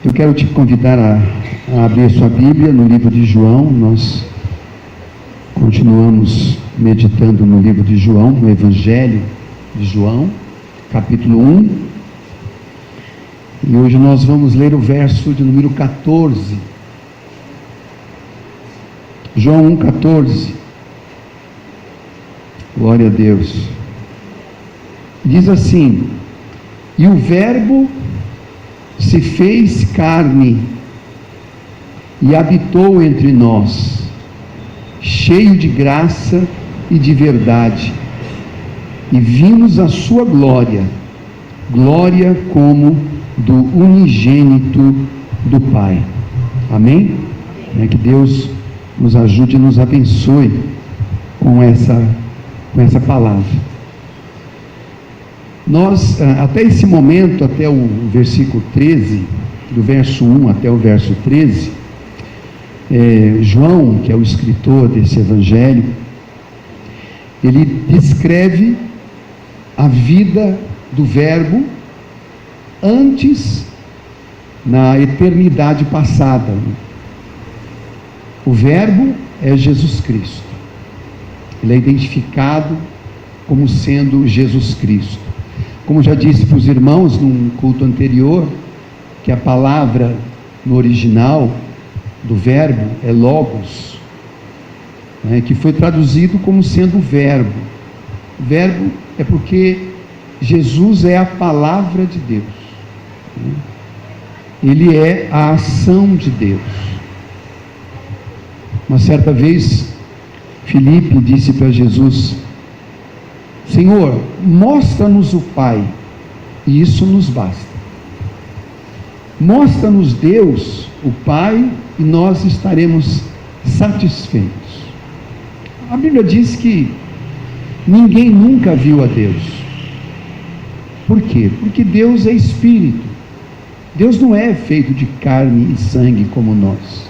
Eu quero te convidar a abrir sua Bíblia no livro de João. Nós continuamos meditando no livro de João, no Evangelho de João, capítulo 1. E hoje nós vamos ler o verso de número 14. João 1,14. Glória a Deus. Diz assim: e o Verbo se fez carne e habitou entre nós, cheio de graça e de verdade, e vimos a sua glória, glória como do unigênito do Pai. Amém? Que Deus nos ajude e nos abençoe com essa palavra. Nós, até esse momento, até o versículo 13, do verso 1 até o verso 13, João, que é o escritor desse evangelho, ele descreve a vida do Verbo antes, na eternidade passada. O Verbo é Jesus Cristo. Ele é identificado como sendo Jesus Cristo. Como já disse para os irmãos num culto anterior, que a palavra no original do verbo é logos, que foi traduzido como sendo verbo. Verbo é porque Jesus é a palavra de Deus. Ele é a ação de Deus. Uma certa vez, Filipe disse para Jesus: Senhor, mostra-nos o Pai, e isso nos basta. Mostra-nos Deus, o Pai, e nós estaremos satisfeitos. A Bíblia diz que ninguém nunca viu a Deus. Por quê? Porque Deus é Espírito. Deus não é feito de carne e sangue como nós.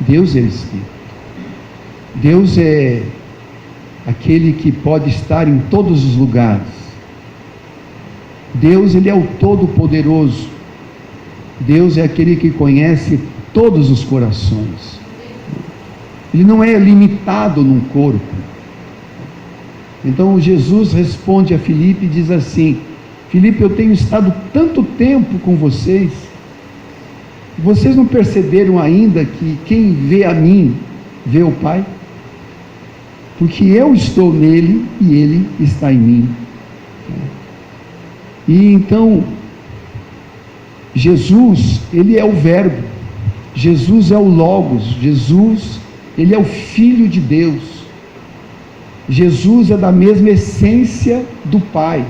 Deus é Espírito. Deus é aquele que pode estar em todos os lugares. Deus, Ele é o Todo-Poderoso. Deus é aquele que conhece todos os corações. Ele não é limitado num corpo. Então Jesus responde a Filipe e diz assim: Filipe, eu tenho estado tanto tempo com vocês não perceberam ainda que quem vê a mim, vê o Pai? Porque eu estou nele e ele está em mim. E então, Jesus, ele é o Verbo, Jesus é o Logos, Jesus, ele é o Filho de Deus, Jesus é da mesma essência do Pai.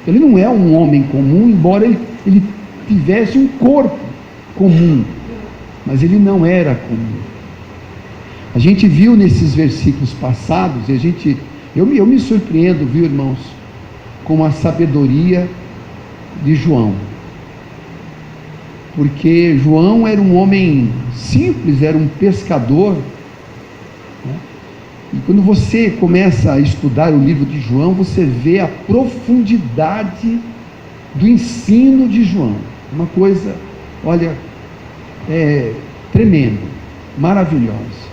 Ele não é um homem comum, embora ele tivesse um corpo comum, mas ele não era comum. A gente viu nesses versículos passados, e eu me surpreendo, viu, irmãos, com a sabedoria de João. Porque João era um homem simples, era um pescador. E quando você começa a estudar o livro de João, você vê a profundidade do ensino de João. Uma coisa, olha, tremenda, maravilhosa.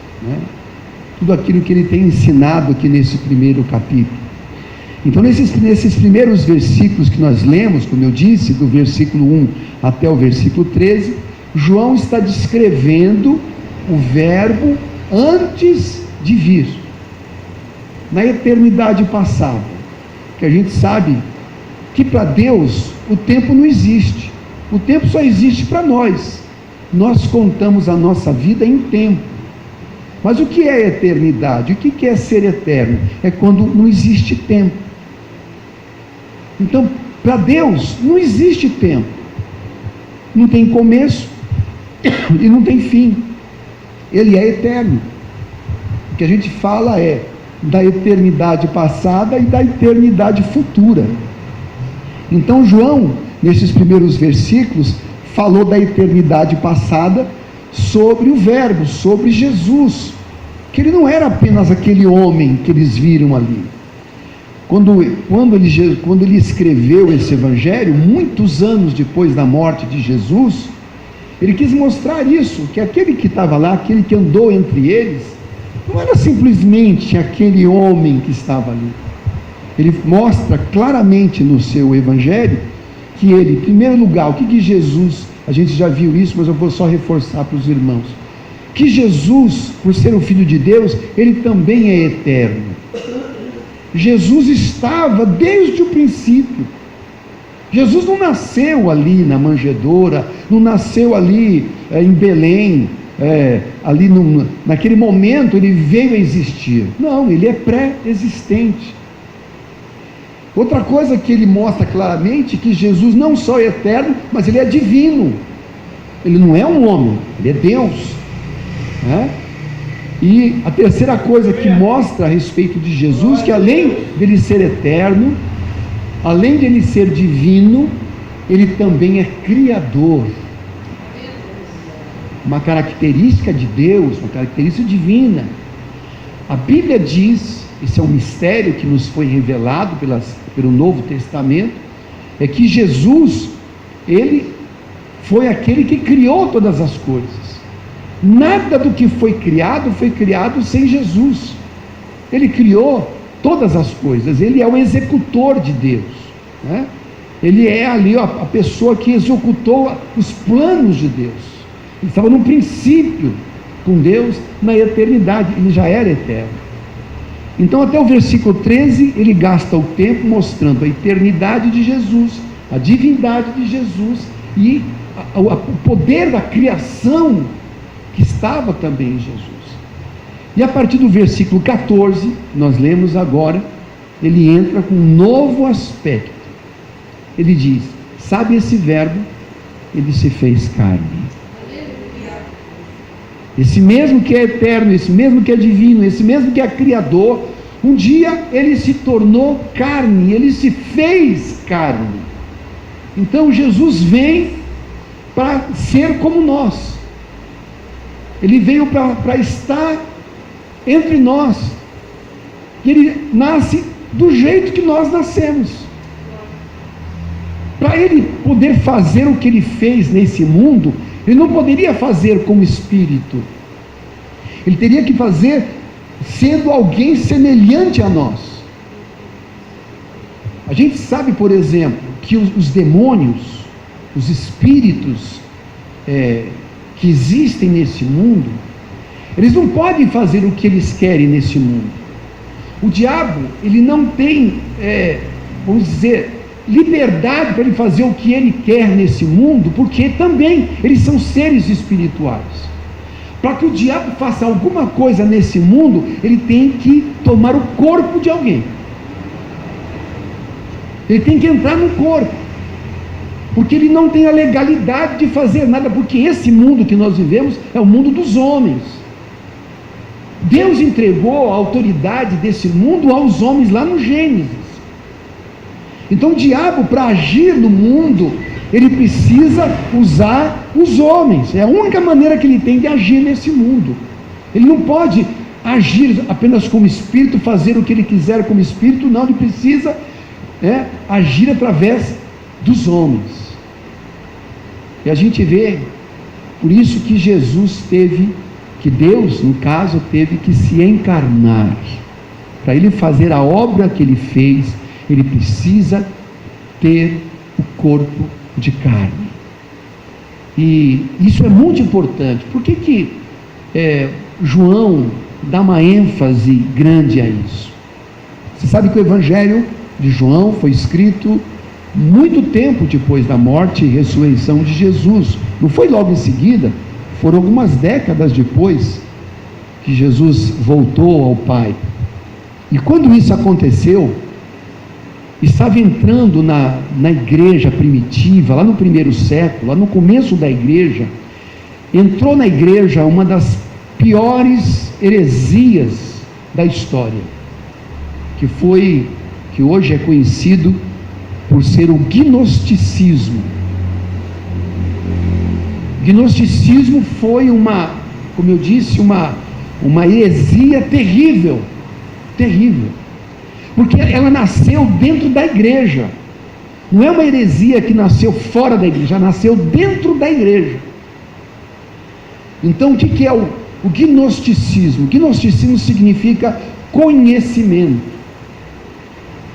Tudo aquilo que ele tem ensinado aqui nesse primeiro capítulo. Então nesses primeiros versículos que nós lemos, como eu disse, do versículo 1 até o versículo 13, João está descrevendo o Verbo antes de vir, na eternidade passada. Que a gente sabe que para Deus o tempo não existe, o tempo só existe para nós. Nós contamos a nossa vida em tempo. Mas o que é eternidade? O que é ser eterno? É quando não existe tempo. Então, para Deus não existe tempo. Não tem começo e não tem fim. Ele é eterno. O que a gente fala é da eternidade passada e da eternidade futura. Então João, nesses primeiros versículos, falou da eternidade passada sobre o Verbo, sobre Jesus, que ele não era apenas aquele homem que eles viram ali. Quando ele escreveu esse evangelho, muitos anos depois da morte de Jesus, Ele quis mostrar isso, que aquele que estava lá, aquele que andou entre eles, não era simplesmente aquele homem que estava ali. Ele mostra claramente no seu evangelho que ele, em primeiro lugar, o que Jesus, a gente já viu isso, mas eu vou só reforçar para os irmãos, que Jesus, por ser o Filho de Deus, ele também é eterno. Jesus estava desde o princípio. Jesus não nasceu ali na manjedoura, não nasceu ali em Belém, naquele momento ele veio a existir. Não, ele é pré-existente. Outra coisa que ele mostra claramente, que Jesus não só é eterno, mas ele é divino. Ele não é um homem, ele é Deus. E a terceira coisa que mostra a respeito de Jesus, que além dele ser eterno, além de ele ser divino, ele também é criador. Uma característica de Deus, uma característica divina. A Bíblia diz, esse é um mistério que nos foi revelado pelo Novo Testamento, é que Jesus, ele foi aquele que criou todas as coisas. Nada do que foi criado sem Jesus. Ele criou todas as coisas, ele é o executor de Deus, ele é ali a pessoa que executou os planos de Deus. Ele estava no princípio com Deus, na eternidade, ele já era eterno. Então até o versículo 13 ele gasta o tempo mostrando a eternidade de Jesus, a divindade de Jesus e o poder da criação que estava também em Jesus. E a partir do versículo 14, nós lemos agora, ele entra com um novo aspecto. Ele diz, sabe esse verbo? Ele se fez carne. Esse mesmo que é eterno, esse mesmo que é divino, esse mesmo que é criador, um dia ele se tornou carne, ele se fez carne. Então Jesus vem para ser como nós. Ele veio para estar entre nós. Ele nasce do jeito que nós nascemos. Para ele poder fazer o que ele fez nesse mundo, ele não poderia fazer como espírito. Ele teria que fazer sendo alguém semelhante a nós. A gente sabe, por exemplo, que os demônios, os espíritos que existem nesse mundo, eles não podem fazer o que eles querem nesse mundo. O diabo, ele não tem, vamos dizer, liberdade para ele fazer o que ele quer nesse mundo, porque também eles são seres espirituais. Para que o diabo faça alguma coisa nesse mundo, ele tem que tomar o corpo de alguém. Ele tem que entrar no corpo, porque ele não tem a legalidade de fazer nada, porque esse mundo que nós vivemos é o mundo dos homens. Deus entregou a autoridade desse mundo aos homens lá no Gênesis. Então o diabo, para agir no mundo, ele precisa usar os homens. É a única maneira que ele tem de agir nesse mundo. Ele não pode agir apenas como espírito, fazer o que ele quiser como espírito, não, ele precisa agir através dos homens. E a gente vê, por isso que Deus, no caso, teve que se encarnar. Para ele fazer a obra que ele fez, ele precisa ter o corpo de carne. E isso é muito importante. Por que João dá uma ênfase grande a isso? Você sabe que o Evangelho de João foi escrito muito tempo depois da morte e ressurreição de Jesus. Não foi logo em seguida, foram algumas décadas depois que Jesus voltou ao Pai. E quando isso aconteceu, estava entrando na igreja primitiva, lá no primeiro século, lá no começo da igreja, entrou na igreja uma das piores heresias da história, que hoje é conhecido por ser o gnosticismo. Gnosticismo foi como eu disse, uma heresia terrível, porque ela nasceu dentro da igreja. Não é uma heresia que nasceu fora da igreja, nasceu dentro da igreja. Então, o que é o gnosticismo? O gnosticismo significa conhecimento.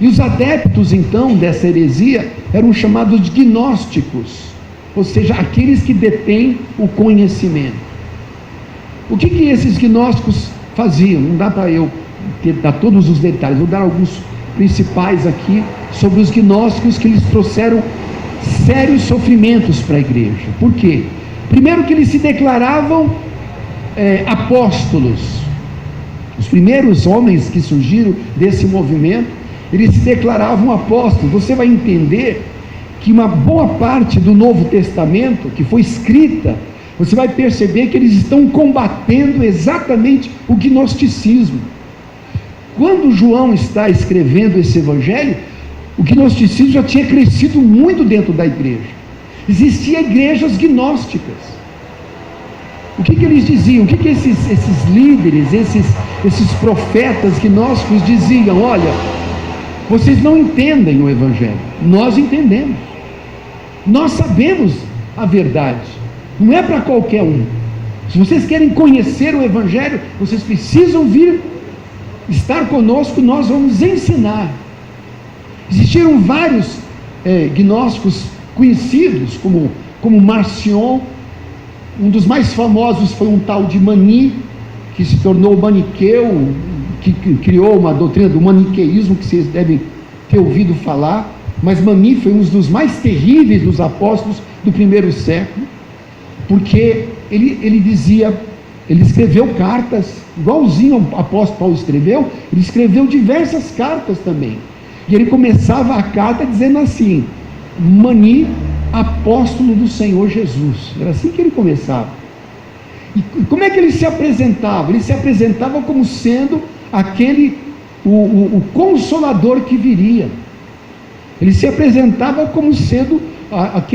E os adeptos, então, dessa heresia eram chamados de gnósticos, ou seja, aqueles que detêm o conhecimento. O que esses gnósticos faziam? Não dá para eu dar todos os detalhes, vou dar alguns principais aqui sobre os gnósticos, que eles trouxeram sérios sofrimentos para a igreja. Por quê? Primeiro, que eles se declaravam apóstolos. Os primeiros homens que surgiram desse movimento, eles se declaravam apóstolos. Você vai entender que uma boa parte do Novo Testamento que foi escrita, você vai perceber que eles estão combatendo exatamente o gnosticismo. Quando João está escrevendo esse evangelho, o gnosticismo já tinha crescido muito dentro da igreja. Existiam igrejas gnósticas. O que eles diziam? O que esses líderes, esses profetas gnósticos diziam? Olha, vocês não entendem o evangelho, nós entendemos, nós sabemos a verdade, não é para qualquer um. Se vocês querem conhecer o evangelho, vocês precisam vir estar conosco, nós vamos ensinar. Existiram vários gnósticos conhecidos, como Marcion. Um dos mais famosos foi um tal de Mani, que se tornou maniqueu, que criou uma doutrina do maniqueísmo, que vocês devem ter ouvido falar. Mas Mani foi um dos mais terríveis dos apóstolos do primeiro século, porque ele escreveu cartas, igualzinho ao apóstolo Paulo escreveu. Ele escreveu diversas cartas também, e ele começava a carta dizendo assim: Mani, apóstolo do Senhor Jesus. Era assim que ele começava. E como é que ele se apresentava? Ele se apresentava como sendo o consolador que viria. Ele se apresentava como sendo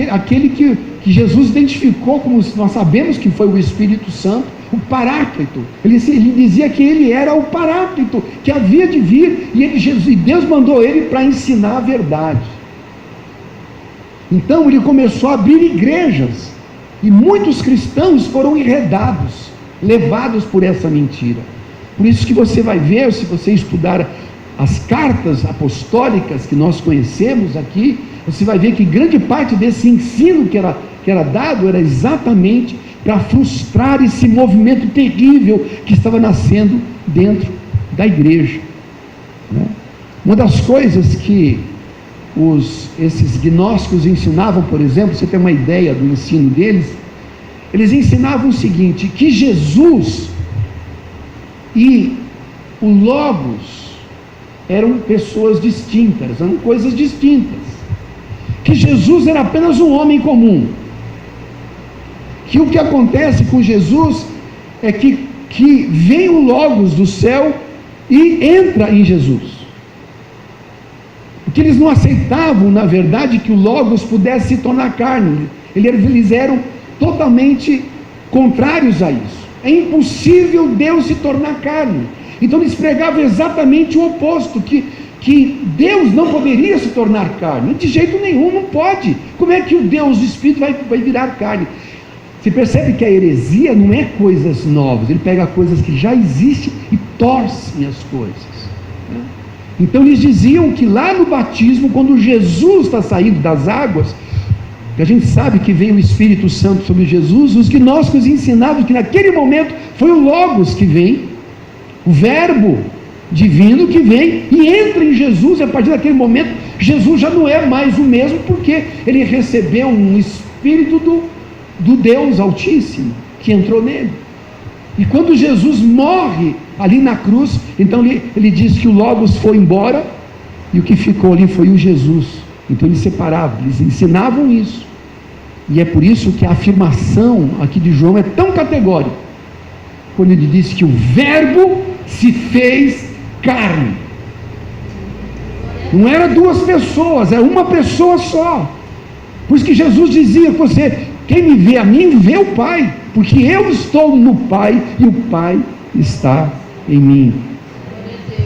aquele que Jesus identificou, como nós sabemos que foi o Espírito Santo, o Paráclito. Ele dizia que ele era o Paráclito, que havia de vir, e Deus mandou ele para ensinar a verdade. Então ele começou a abrir igrejas, e muitos cristãos foram enredados, levados por essa mentira. Por isso que você vai ver, se você estudar as cartas apostólicas que nós conhecemos aqui, você vai ver que grande parte desse ensino que era dado era exatamente para frustrar esse movimento terrível que estava nascendo dentro da igreja, né? Uma das coisas que esses gnósticos ensinavam, por exemplo, você tem uma ideia do ensino deles, eles ensinavam o seguinte: que Jesus e o Logos eram pessoas distintas, eram coisas distintas, que Jesus era apenas um homem comum, que o que acontece com Jesus é que vem o Logos do céu e entra em Jesus. Porque eles não aceitavam, na verdade, que o Logos pudesse se tornar carne. Eles eram totalmente contrários a isso. É impossível Deus se tornar carne. Então eles pregavam exatamente o oposto, que Deus não poderia se tornar carne. De jeito nenhum, não pode. Como é que o Deus, o Espírito, vai virar carne? Você percebe que a heresia não é coisas novas. Ele pega coisas que já existem e torcem as coisas, né? Então eles diziam que lá no batismo, quando Jesus está saindo das águas, que a gente sabe que veio o Espírito Santo sobre Jesus, os gnósticos ensinavam que naquele momento foi o Logos que vem, o Verbo divino que vem e entra em Jesus, e a partir daquele momento Jesus já não é mais o mesmo, porque ele recebeu um Espírito do Deus Altíssimo que entrou nele. E quando Jesus morre ali na cruz, então ele diz que o Logos foi embora e o que ficou ali foi o Jesus. Então eles separavam, eles ensinavam isso. E é por isso que a afirmação aqui de João é tão categórica, quando ele diz que o Verbo se fez carne. Não era duas pessoas, era uma pessoa só. Por isso que Jesus dizia: quem me vê a mim, vê o Pai, porque eu estou no Pai e o Pai está em mim.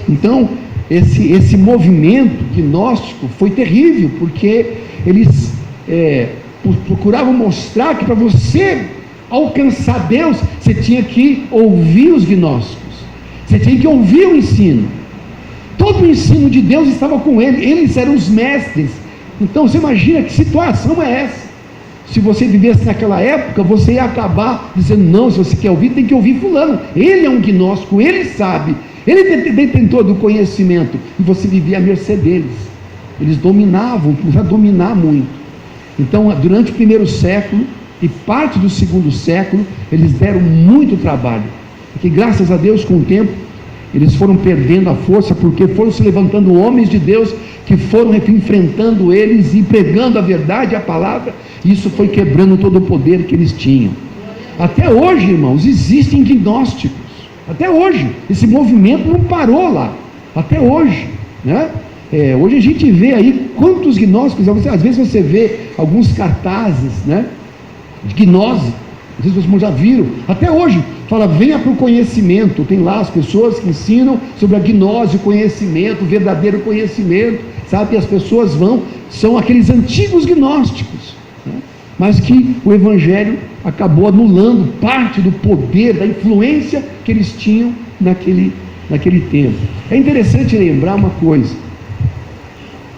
Então esse movimento gnóstico foi terrível, porque eles procuravam mostrar que para você alcançar Deus, você tinha que ouvir os gnósticos, você tinha que ouvir o ensino. Todo o ensino de Deus estava com eles eram os mestres. Então você imagina que situação é essa. Se você vivesse naquela época, você ia acabar dizendo: não, se você quer ouvir, tem que ouvir fulano, ele é um gnóstico, ele sabe, ele é detentor do conhecimento, e você vivia à mercê deles. Eles dominavam, já dominar muito. Então, durante o primeiro século e parte do segundo século, eles deram muito trabalho, porque graças a Deus, com o tempo, eles foram perdendo a força, porque foram se levantando homens de Deus, que foram enfrentando eles e pregando a verdade, a palavra, e isso foi quebrando todo o poder que eles tinham. Até hoje, irmãos, existem gnósticos, até hoje, esse movimento não parou lá, até hoje, né? Hoje a gente vê aí quantos gnósticos, às vezes você vê alguns cartazes, né, de gnose, não sei se vocês já viram, até hoje, fala: venha para o conhecimento, tem lá as pessoas que ensinam sobre a gnose, o conhecimento, o verdadeiro conhecimento, sabe, e as pessoas são aqueles antigos gnósticos, né, mas que o Evangelho acabou anulando parte do poder, da influência que eles tinham naquele tempo. É interessante lembrar uma coisa,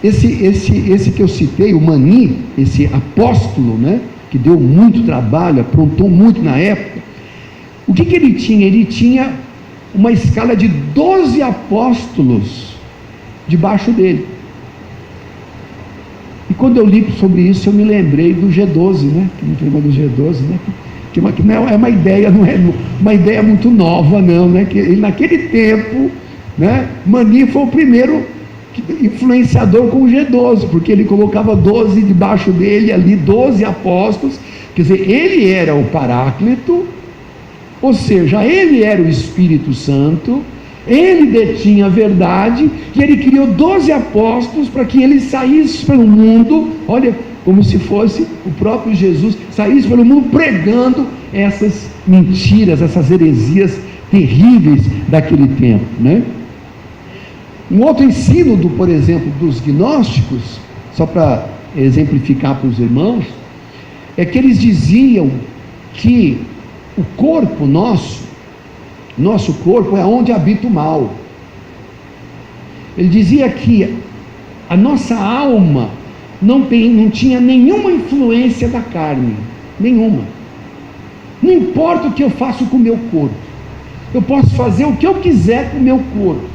esse que eu citei, o Mani, esse apóstolo, né, que deu muito trabalho, aprontou muito na época, o que ele tinha? Ele tinha uma escala de 12 apóstolos debaixo dele. E quando eu li sobre isso, eu me lembrei do G12, né? Que não tem mais do G12, né? Que não é uma ideia, não é uma ideia muito nova, não, né? Que ele, naquele tempo, né, Mani foi o primeiro influenciador com o G12, porque ele colocava 12 debaixo dele ali, 12 apóstolos, quer dizer, ele era o Paráclito, ou seja, ele era o Espírito Santo, ele detinha a verdade, e ele criou 12 apóstolos para que eles saíssem pelo mundo, olha, como se fosse o próprio Jesus, saísse pelo mundo pregando essas mentiras, essas heresias terríveis daquele tempo, né? Um outro ensino, por exemplo, dos gnósticos, só para exemplificar para os irmãos, é que eles diziam que o corpo nosso corpo é onde habita o mal. Ele dizia que a nossa alma não tinha nenhuma influência da carne, nenhuma. Não importa o que eu faço com o meu corpo, eu posso fazer o que eu quiser com o meu corpo.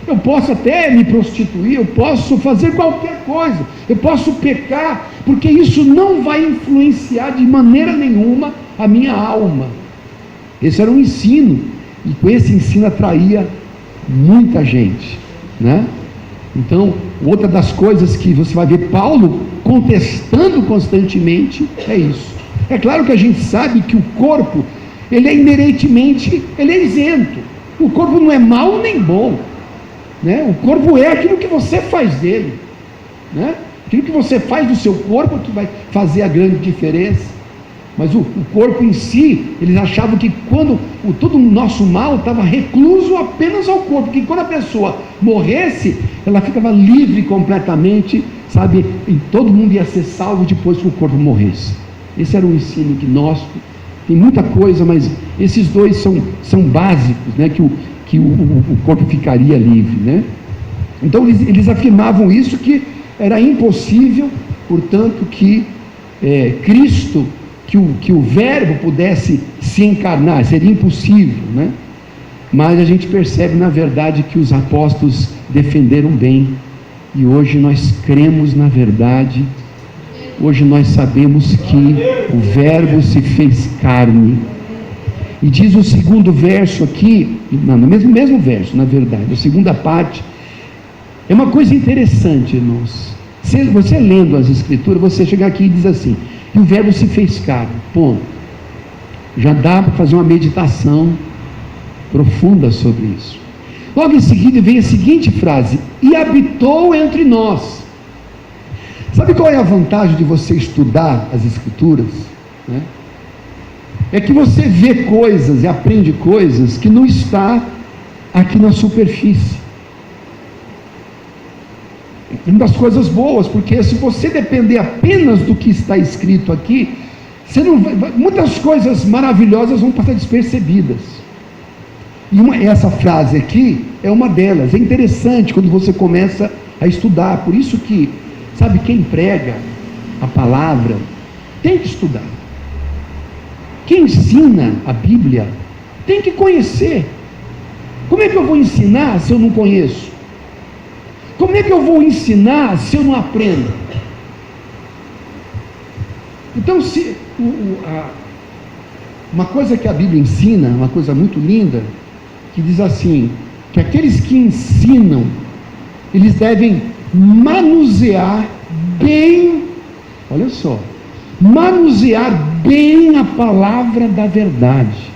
Eu posso até me prostituir, eu posso fazer qualquer coisa, eu posso pecar, porque isso não vai influenciar de maneira nenhuma a minha alma. Esse era um ensino, e com esse ensino atraía muita gente, né? Então, outra das coisas que você vai ver Paulo contestando constantemente é isso. É claro que a gente sabe que o corpo, ele é inerentemente, ele é isento. O corpo não é mau nem bom, né? O corpo é aquilo que você faz dele, né? Aquilo que você faz do seu corpo que vai fazer a grande diferença. Mas o corpo em si, eles achavam que todo o nosso mal estava recluso apenas ao corpo, porque quando a pessoa morresse, ela ficava livre completamente, sabe, e todo mundo ia ser salvo depois que o corpo morresse. Esse era o ensino gnóstico. Tem muita coisa, mas esses dois são básicos, né, que o corpo ficaria livre, né? Então eles afirmavam isso, que era impossível, portanto, que Cristo, que o verbo pudesse se encarnar, seria impossível, né? Mas a gente percebe na verdade que os apóstolos defenderam bem, e hoje nós cremos na verdade, hoje nós sabemos que o verbo se fez carne. E diz o segundo verso aqui, no mesmo verso, na verdade, a segunda parte, é uma coisa interessante, irmãos. Você lendo as escrituras, você chega aqui e diz assim: e o verbo se fez carne, ponto. Já dá para fazer uma meditação profunda sobre isso. Logo em seguida vem a seguinte frase: e habitou entre nós. Sabe qual é a vantagem de você estudar as escrituras, né? É que você vê coisas e aprende coisas que não está aqui na superfície. É uma das coisas boas, porque se você depender apenas do que está escrito aqui, muitas coisas maravilhosas vão passar despercebidas. E essa frase aqui é uma delas. É interessante quando você começa a estudar. Por isso que, sabe, quem prega a palavra tem que estudar. Quem ensina a Bíblia tem que conhecer. Como é que eu vou ensinar se eu não conheço? Como é que eu vou ensinar se eu não aprendo? Então, uma coisa que a Bíblia ensina, uma coisa muito linda, que diz assim, que aqueles que ensinam, eles devem manusear bem, olha só, manusear bem a palavra da verdade.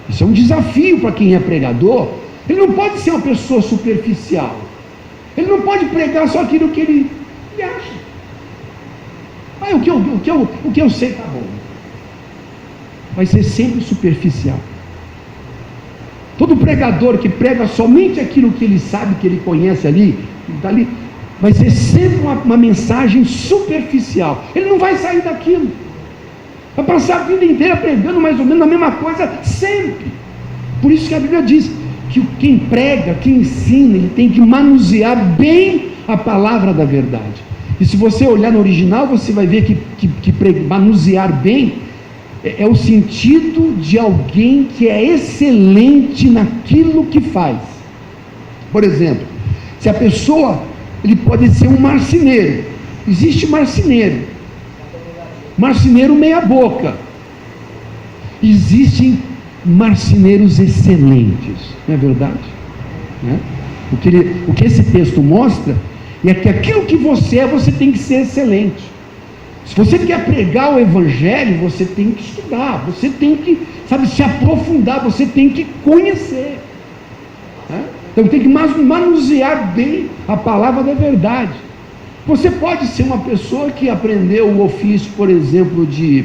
Isso é um desafio para quem é pregador. Ele não pode ser uma pessoa superficial. Ele não pode pregar só aquilo que ele acha. O que eu sei está bom. Vai ser sempre superficial. Todo pregador que prega somente aquilo que ele sabe, que ele conhece ali, vai ser sempre uma mensagem superficial. Ele não vai sair daquilo. Vai passar a vida inteira pregando mais ou menos a mesma coisa sempre. Por isso que a Bíblia diz que quem prega, quem ensina, ele tem que manusear bem a palavra da verdade. E se você olhar no original, você vai ver que manusear bem é o sentido de alguém que é excelente naquilo que faz. Por exemplo, se a pessoa, ele pode ser um marceneiro. Existe marceneiro meia boca. Existem marceneiros excelentes, não é verdade? O que esse texto mostra é que aquilo que você é, você tem que ser excelente. Se você quer pregar o Evangelho, você tem que estudar, você tem que, se aprofundar, você tem que conhecer. Então tem que manusear bem a palavra da verdade. Você pode ser uma pessoa que aprendeu o ofício, por exemplo, de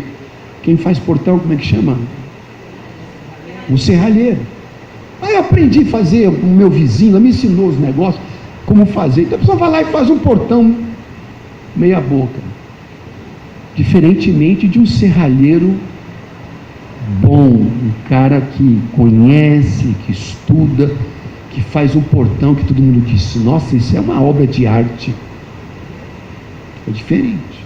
quem faz portão, como é que chama? Um serralheiro. Aí eu aprendi a fazer, o meu vizinho me ensinou os negócios, como fazer. Então a pessoa vai lá e faz um portão meia boca. Diferentemente de um serralheiro bom, um cara que conhece, que estuda, que faz um portão que todo mundo diz, nossa, isso é uma obra de arte. É diferente.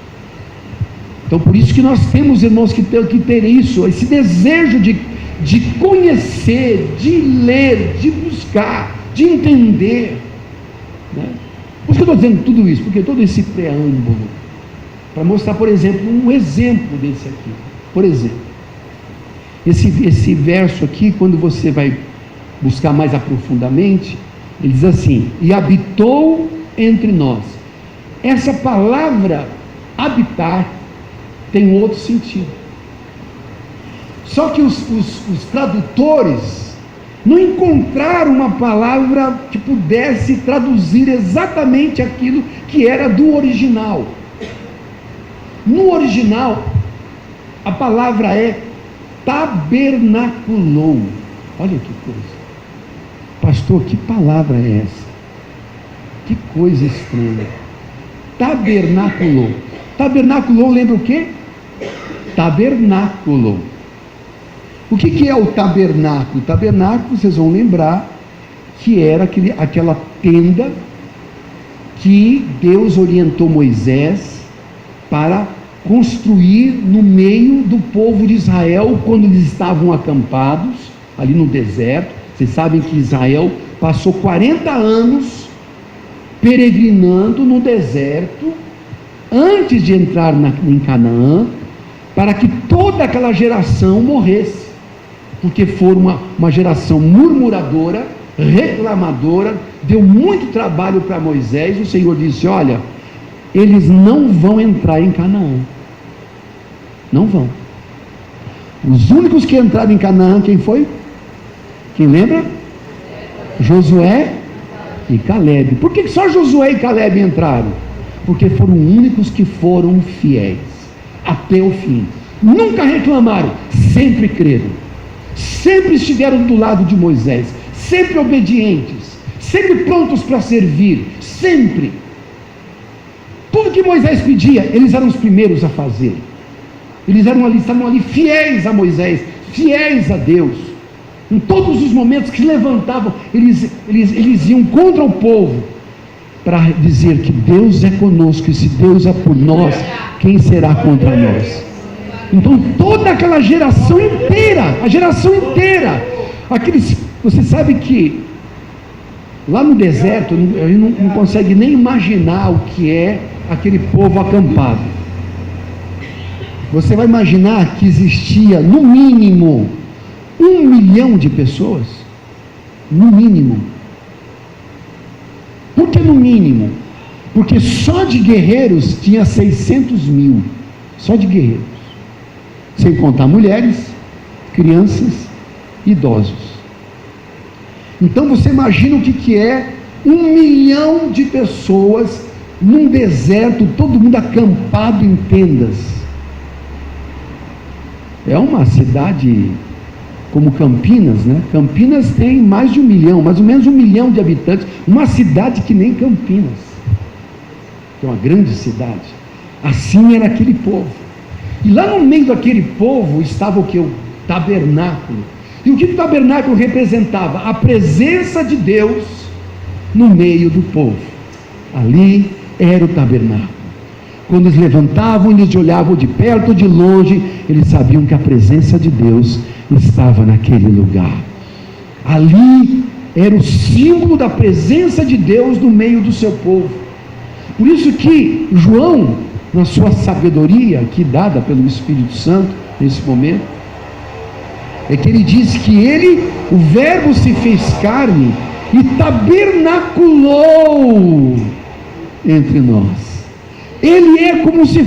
Então por isso que nós temos, irmãos, que ter isso, esse desejo de conhecer, de ler, de buscar, de entender. Por que eu estou dizendo tudo isso? Porque todo esse preâmbulo, para mostrar, por exemplo, um exemplo desse aqui. Por exemplo, esse verso aqui, quando você vai buscar mais aprofundadamente, ele diz assim, e habitou entre nós. Essa palavra habitar tem outro sentido. Só que os tradutores não encontraram uma palavra que pudesse traduzir exatamente aquilo que era do original. No original, a palavra é tabernaculou. Olha que coisa. Pastor, que palavra é essa? Que coisa estranha. Tabernaculou. Tabernaculou lembra o quê? Tabernáculo. O que é o tabernáculo? O tabernáculo, vocês vão lembrar, que era aquela tenda que Deus orientou Moisés para construir no meio do povo de Israel, quando eles estavam acampados, ali no deserto. Vocês sabem que Israel passou 40 anos peregrinando no deserto, antes de entrar em Canaã, para que toda aquela geração morresse, porque foram uma geração murmuradora, reclamadora, deu muito trabalho para Moisés. O Senhor disse, olha, eles não vão entrar em Canaã, não vão. Os únicos que entraram em Canaã, quem foi? Quem lembra? Josué e Calebe. Por que só Josué e Calebe entraram? Porque foram os únicos que foram fiéis até o fim, nunca reclamaram, sempre creram, sempre estiveram do lado de Moisés, sempre obedientes, sempre prontos para servir, sempre. Tudo que Moisés pedia, eles eram os primeiros a fazer. Eles estavam ali fiéis a Moisés, fiéis a Deus. Em todos os momentos que se levantavam, eles iam contra o povo, para dizer que Deus é conosco, e se Deus é por nós, quem será contra nós? Então toda aquela geração inteira, você sabe que lá no deserto, a gente não consegue nem imaginar o que é aquele povo acampado. Você vai imaginar que existia no mínimo 1 milhão de pessoas? No mínimo. Por que no mínimo? Porque só de guerreiros tinha 600 mil, só de guerreiros, sem contar mulheres, crianças, idosos. Então você imagina o que é 1 milhão de pessoas num deserto, todo mundo acampado em tendas. É uma cidade como Campinas, né? Campinas tem mais de 1 milhão, mais ou menos 1 milhão de habitantes, uma cidade que nem Campinas, que é uma grande cidade. Assim era aquele povo, e lá no meio daquele povo estava o que? O tabernáculo. E o que o tabernáculo representava? A presença de Deus no meio do povo. Ali era o tabernáculo. Quando eles levantavam, eles olhavam de perto ou de longe, eles sabiam que a presença de Deus estava naquele lugar. Ali era o símbolo da presença de Deus no meio do seu povo. Por isso que João, na sua sabedoria, aqui dada pelo Espírito Santo, nesse momento, é que ele diz que o verbo se fez carne e tabernaculou entre nós. Ele é como se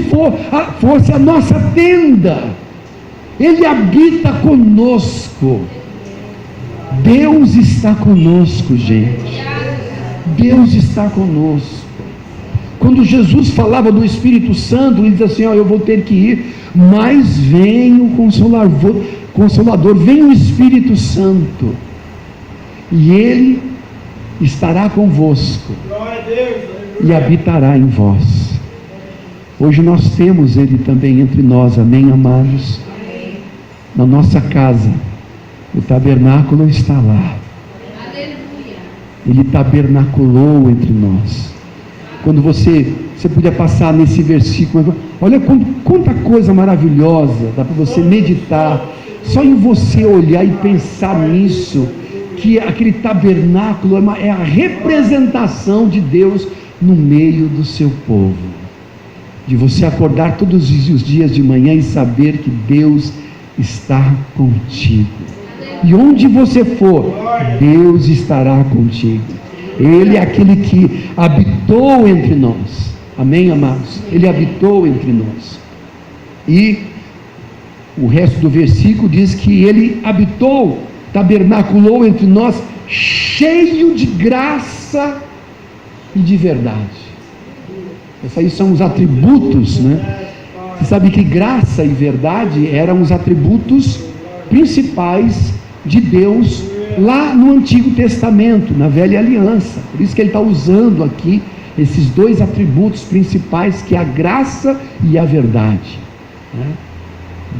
fosse a nossa tenda. Ele habita conosco. Deus está conosco, gente. Deus está conosco. Quando Jesus falava do Espírito Santo, ele diz assim: eu vou ter que ir, mas vem o Consolador, vem o Espírito Santo, e Ele estará convosco e habitará em vós. Hoje nós temos Ele também entre nós, amém, amados? Na nossa casa, o tabernáculo está lá. Ele tabernaculou entre nós. Quando você podia passar nesse versículo, olha quanta coisa maravilhosa, dá para você meditar, só em você olhar e pensar nisso, que aquele tabernáculo é a representação de Deus no meio do seu povo, de você acordar todos os dias de manhã e saber que Deus está contigo, e onde você for, Deus estará contigo. Ele é aquele que habitou entre nós, amém, amados? Ele habitou entre nós. E o resto do versículo diz que ele habitou, tabernaculou entre nós, cheio de graça e de verdade. Esses aí são os atributos, né? Você sabe que graça e verdade eram os atributos principais de Deus lá no Antigo Testamento, na Velha Aliança. Por isso que ele está usando aqui esses dois atributos principais, que é a graça e a verdade, né?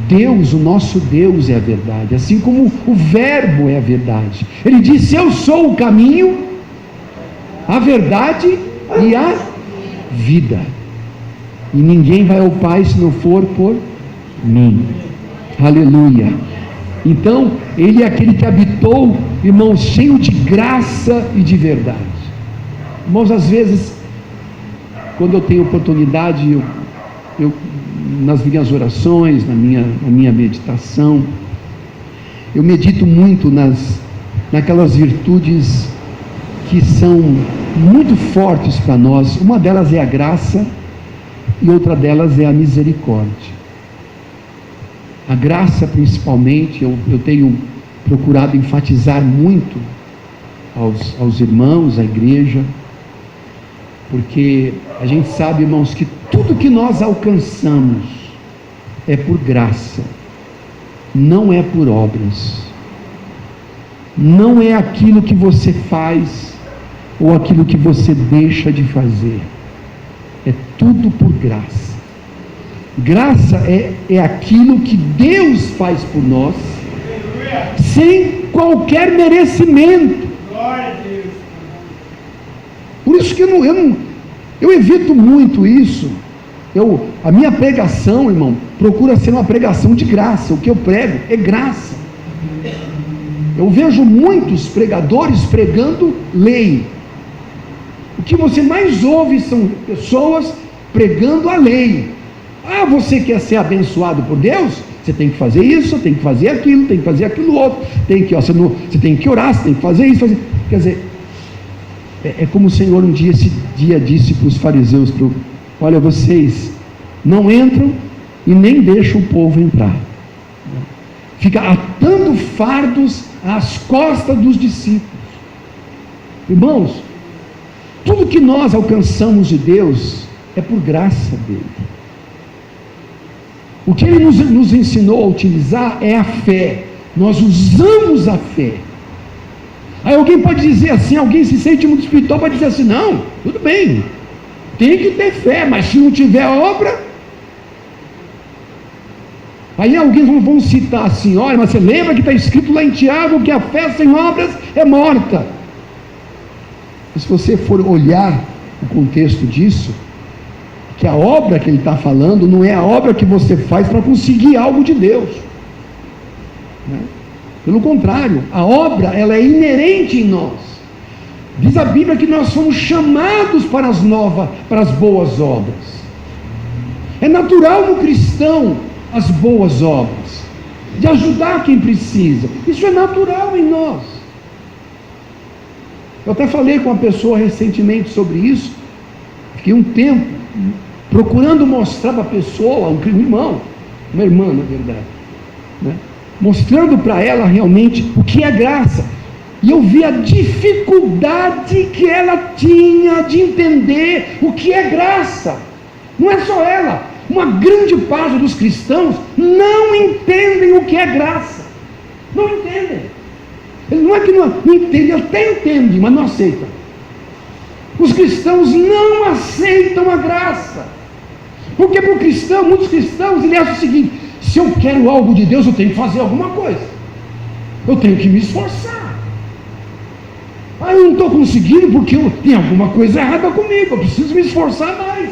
Deus, o nosso Deus é a verdade, assim como o verbo é a verdade. Ele disse: eu sou o caminho, a verdade e a vida, e ninguém vai ao Pai se não for por mim. Aleluia. Então, ele é aquele que habitou, irmãos, cheio de graça e de verdade. Irmãos, às vezes, quando eu tenho oportunidade, eu nas minhas orações, na minha meditação, eu medito muito naquelas virtudes que são muito fortes para nós. Uma delas é a graça e outra delas é a misericórdia. A graça, principalmente, eu tenho procurado enfatizar muito aos irmãos, à igreja, porque a gente sabe, irmãos, que tudo que nós alcançamos é por graça, não é por obras, não é aquilo que você faz ou aquilo que você deixa de fazer, é tudo por graça. Graça é aquilo que Deus faz por nós, sem qualquer merecimento. Por isso que eu evito muito isso. A minha pregação, irmão, procura ser uma pregação de graça. O que eu prego é graça. Eu vejo muitos pregadores pregando lei. O que você mais ouve são pessoas pregando a lei. Ah, você quer ser abençoado por Deus? Você tem que fazer isso, tem que fazer aquilo, tem que fazer aquilo outro, você tem que orar, você tem que fazer isso, quer dizer, é como o Senhor um dia disse para os fariseus, olha, vocês não entram e nem deixam o povo entrar, fica atando fardos às costas dos discípulos. Irmãos, tudo que nós alcançamos de Deus é por graça dele. O que ele nos ensinou a utilizar é a fé. Nós usamos a fé. Aí alguém pode dizer assim, alguém se sente muito espiritual, pode dizer assim, não, tudo bem, tem que ter fé, mas se não tiver obra, aí alguém vão citar assim, olha, mas você lembra que está escrito lá em Tiago que a fé sem obras é morta. E se você for olhar o contexto disso, que a obra que ele está falando não é a obra que você faz para conseguir algo de Deus, né? Pelo contrário, a obra ela é inerente em nós. Diz a Bíblia que nós somos chamados para as boas obras. É natural no cristão as boas obras, de ajudar quem precisa. Isso é natural em nós. Eu até falei com uma pessoa recentemente sobre isso. Fiquei um tempo procurando mostrar para a pessoa, um irmão, uma irmã na verdade, né? Mostrando para ela realmente o que é graça, e eu vi a dificuldade que ela tinha de entender o que é graça. Não é só ela, uma grande parte dos cristãos não entendem o que é graça, não entendem. Não é que não entendem, até entendem, mas não aceitam. Os cristãos não aceitam a graça, porque para o cristão, muitos cristãos, ele acha o seguinte: se eu quero algo de Deus, eu tenho que fazer alguma coisa, eu tenho que me esforçar. Eu não estou conseguindo porque tem alguma coisa errada comigo, eu preciso me esforçar mais.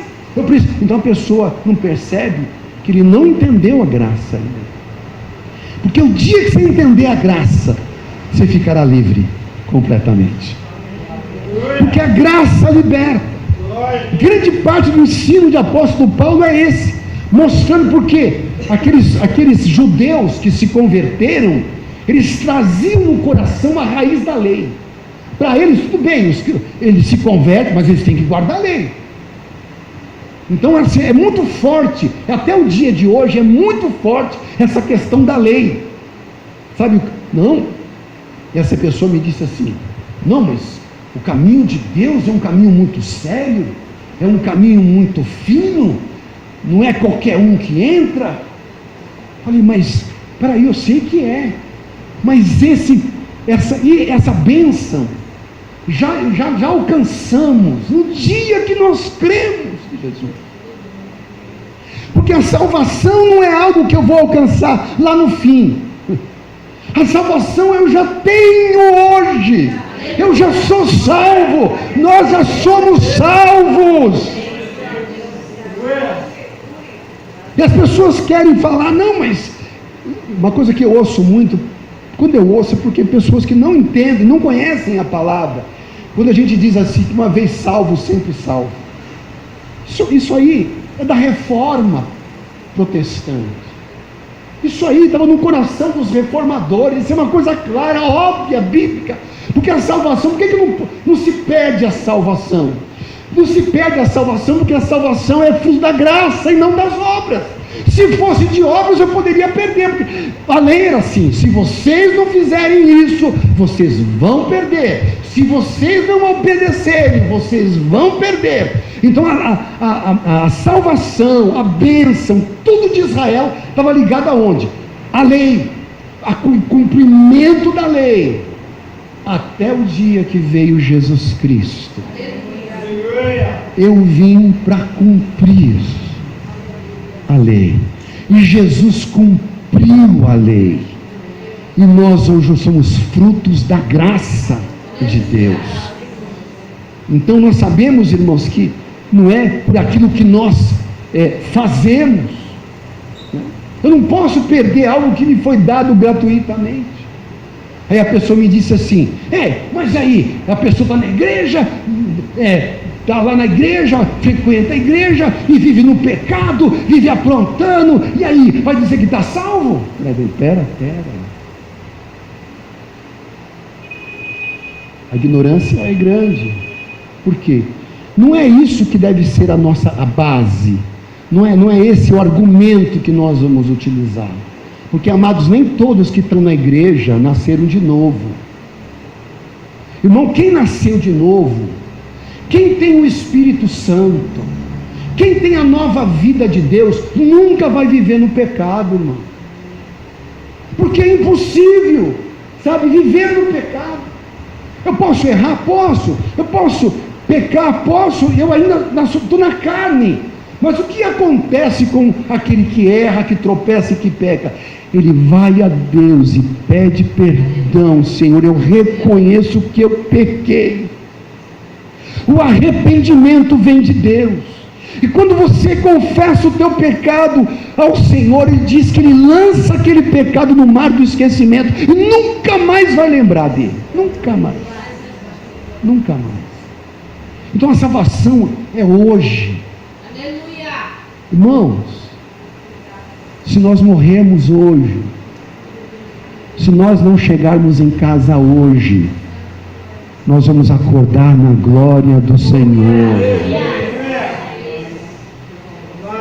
Então a pessoa não percebe que ele não entendeu a graça ainda. Porque o dia que você entender a graça, você ficará livre completamente. Porque a graça liberta. Grande parte do ensino de apóstolo Paulo é esse, mostrando porque aqueles judeus que se converteram, eles traziam no coração a raiz da lei. Para eles, tudo bem, eles se convertem, mas eles têm que guardar a lei. Então assim, é muito forte, até o dia de hoje é muito forte essa questão da lei. Sabe, não, essa pessoa me disse assim, não, mas o caminho de Deus é um caminho muito sério, é um caminho muito fino, não é qualquer um que entra. Falei, mas peraí, eu sei que é, mas essa bênção já alcançamos no dia que nós cremos em Jesus. Porque a salvação não é algo que eu vou alcançar lá no fim. A salvação eu já tenho hoje. Eu já sou salvo. Nós já somos salvos. E as pessoas querem falar, não, mas uma coisa que eu ouço muito, quando eu ouço é porque pessoas que não entendem, não conhecem a palavra, quando a gente diz assim, uma vez salvo, sempre salvo. Isso aí é da reforma protestante. Isso aí estava no coração dos reformadores. Isso é uma coisa clara, óbvia, bíblica. Porque a salvação, por que não se perde a salvação? Não se perde a salvação porque a salvação é fruto da graça e não das obras. Se fosse de obras eu poderia perder, porque a lei era assim: se vocês não fizerem isso, vocês vão perder. Se vocês não obedecerem, vocês vão perder. Então a salvação, a bênção, tudo de Israel estava ligado aonde? A lei, o cumprimento da lei, até o dia que veio Jesus Cristo. Eu vim para cumprir a lei. E Jesus cumpriu a lei. E nós hoje somos frutos da graça de Deus. Então nós sabemos, irmãos, que não é por aquilo que nós fazemos. Eu não posso perder algo que me foi dado gratuitamente. Aí a pessoa me disse assim: mas aí a pessoa está na igreja, está lá na igreja, frequenta a igreja e vive no pecado, vive aprontando, e aí vai dizer que está salvo? Pera. A ignorância é grande. Por quê? Não é isso que deve ser a base. Não é esse o argumento que nós vamos utilizar. Porque, amados, nem todos que estão na igreja nasceram de novo. Irmão, quem nasceu de novo, quem tem o Espírito Santo, quem tem a nova vida de Deus, nunca vai viver no pecado, irmão. Porque é impossível, viver no pecado. Eu posso errar? Posso. Eu posso pecar? Posso. Eu ainda estou na carne. Mas o que acontece com aquele que erra, que tropeça e que peca? Ele vai a Deus e pede perdão. Senhor, eu reconheço que eu pequei. O arrependimento vem de Deus. E quando você confessa o teu pecado ao Senhor, Ele diz que Ele lança aquele pecado no mar do esquecimento e nunca mais vai lembrar dele. Nunca mais. Então a salvação é hoje. Irmãos, se nós morrermos hoje, se nós não chegarmos em casa hoje, nós vamos acordar na glória do Senhor.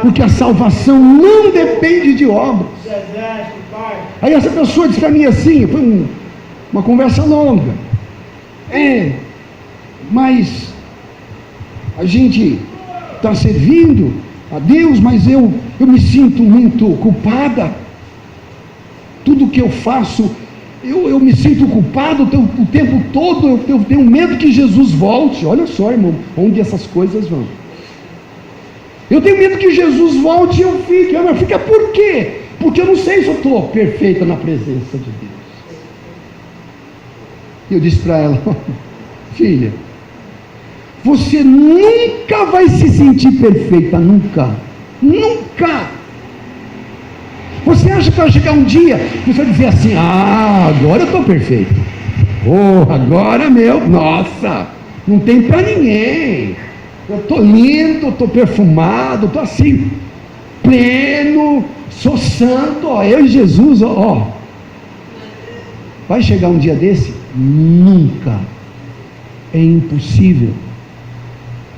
Porque a salvação não depende de obras. Aí essa pessoa disse para mim assim, foi uma conversa longa: mas a gente está servindo a Deus, mas eu me sinto muito culpada. Tudo que eu faço, eu me sinto culpado o tempo todo. Eu tenho medo que Jesus volte. Olha só, irmão, onde essas coisas vão. Eu tenho medo que Jesus volte e eu fique. Mas fica por quê? Porque eu não sei se eu estou perfeita na presença de Deus. E eu disse para ela: filha, você nunca vai se sentir perfeita, nunca. Você acha que vai chegar um dia que você vai dizer assim: agora eu estou perfeito, agora nossa, não tem para ninguém, eu estou lindo, estou perfumado, estou assim, pleno, sou santo, eu e Jesus, vai chegar um dia desse? Nunca. É impossível.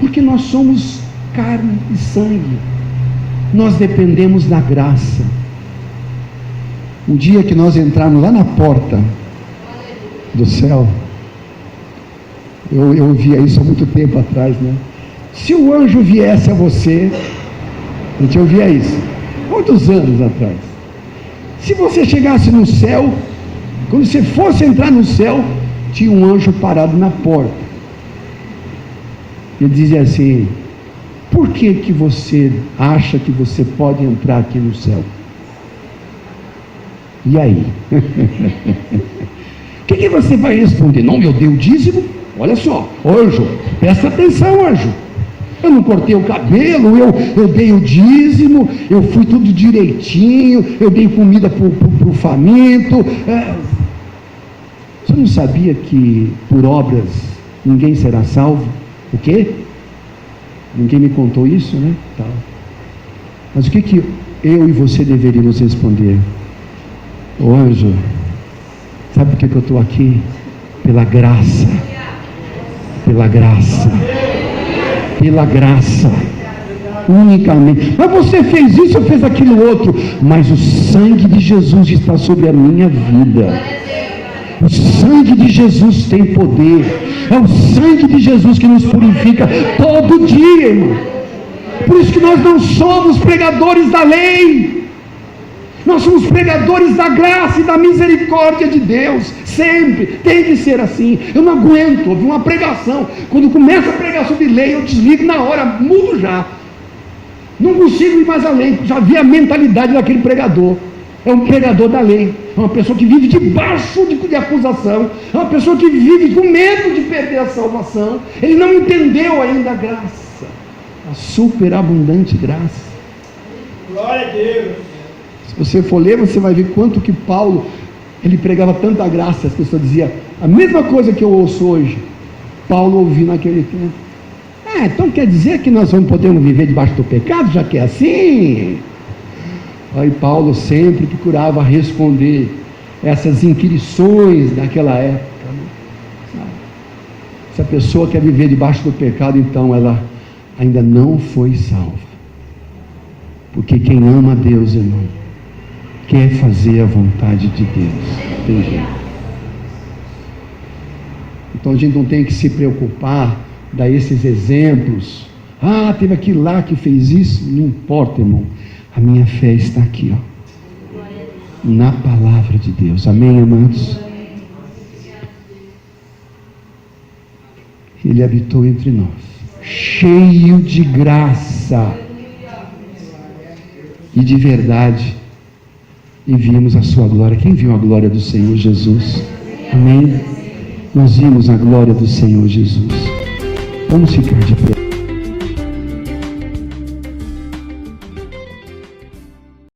Porque nós somos carne e sangue. Nós dependemos da graça. O dia que nós entrarmos lá na porta do céu, eu ouvia isso há muito tempo atrás, né? Se o anjo viesse a você, a gente ouvia isso muitos anos atrás. Se você chegasse no céu, quando você fosse entrar no céu, tinha um anjo parado na porta. Ele dizia assim: por que você acha que você pode entrar aqui no céu? E aí? O que você vai responder? Não, eu dei o dízimo. Olha só, anjo, presta atenção, anjo. Eu não cortei o cabelo, eu dei o dízimo, eu fui tudo direitinho, eu dei comida para o faminto. Você não sabia que por obras ninguém será salvo? O quê? Ninguém me contou isso, né? Tá. Mas o que eu e você deveríamos responder? Ô anjo, sabe por que eu estou aqui? Pela graça. Pela graça. Pela graça. Unicamente. Mas você fez isso ou fez aquilo outro? Mas o sangue de Jesus está sobre a minha vida. O sangue de Jesus tem poder. É o sangue de Jesus que nos purifica todo dia, irmão. Por isso que nós não somos pregadores da lei. Nós somos pregadores da graça e da misericórdia de Deus. Sempre. Tem que ser assim. Eu não aguento ouvir uma pregação. Quando começa a pregar sobre lei, eu desligo na hora, mudo já. Não consigo ir mais além. Já vi a mentalidade daquele pregador. É um pregador da lei. É uma pessoa que vive debaixo de acusação. É uma pessoa que vive com medo de perder a salvação. Ele não entendeu ainda a graça, a superabundante graça. Glória a Deus. Se você for ler, você vai ver quanto que Paulo, ele pregava tanta graça. As pessoas diziam a mesma coisa que eu ouço hoje, Paulo ouviu naquele tempo. Então quer dizer que nós vamos poder viver debaixo do pecado, já que é assim? Aí Paulo sempre procurava responder essas inquirições daquela época, né? Se a pessoa quer viver debaixo do pecado, então ela ainda não foi salva. Porque quem ama a Deus, irmão, quer fazer a vontade de Deus. Tem jeito. Então a gente não tem que se preocupar, dar esses exemplos. Teve aquele lá que fez isso. Não importa, irmão. A minha fé está aqui, na palavra de Deus. Amém, amados? Ele habitou entre nós, cheio de graça e de verdade, e vimos a sua glória. Quem viu a glória do Senhor Jesus? Amém? Nós vimos a glória do Senhor Jesus. Vamos ficar de pé.